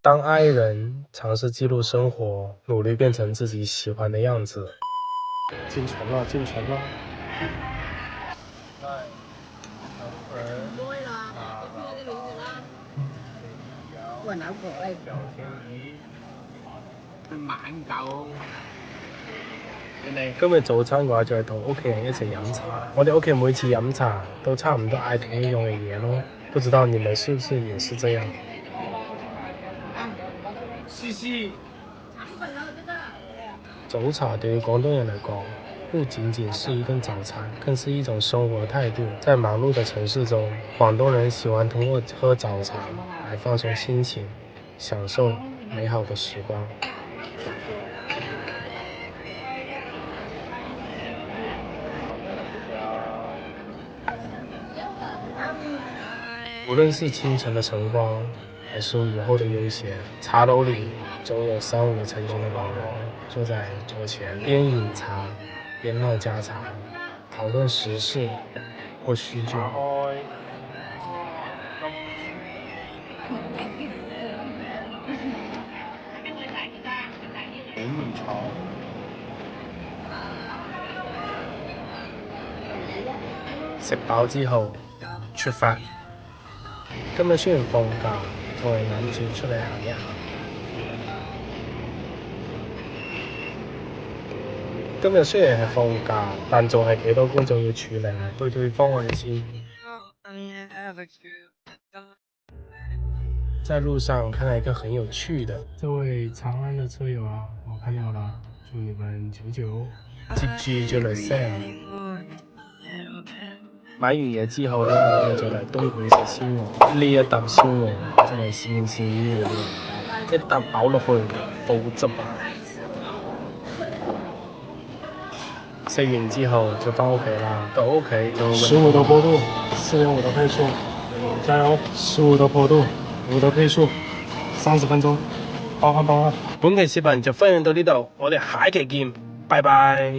当 I 人尝试记录生活，努力变成自己喜欢的样子。进城了，进城了。今日早餐嘅話就係同屋企人一齊飲茶。我哋屋企每次飲茶都差唔多嗌同一樣嘅嘢咯，不知道你們是不是也是這樣？早茶對於廣東人嚟講，不僅僅是一頓早餐，更是一種生活態度。在忙碌的城市中，廣東人喜歡通過喝早茶來放鬆心情，享受美好的時光。無論是清晨的晨光，還是午後的悠閒，茶樓裏總有三五成群的老人坐在桌前，邊飲茶邊嘮家常，討論時事或許久。食飽之後出發。今日雖然放假，仲係諗住出嚟行一行。今日雖然係放假，但仲係幾多工作要處理，對對方案先。在路上看到一個很有趣的，這位長安的車友啊，我看到了，祝你們久接住就嚟 send。買完嘢之後呢，我哋就嚟東莞食鮮鵝。呢一啖鮮鵝真係鮮鮮啲嘅，一啖飽落去補汁啊！食完之後就返屋企啦，到屋企就15的坡度，4.5的配速，加油！15的坡度，5的配速，30分鐘，包翻。本期視頻就分享到呢度，我哋下一期見，拜拜。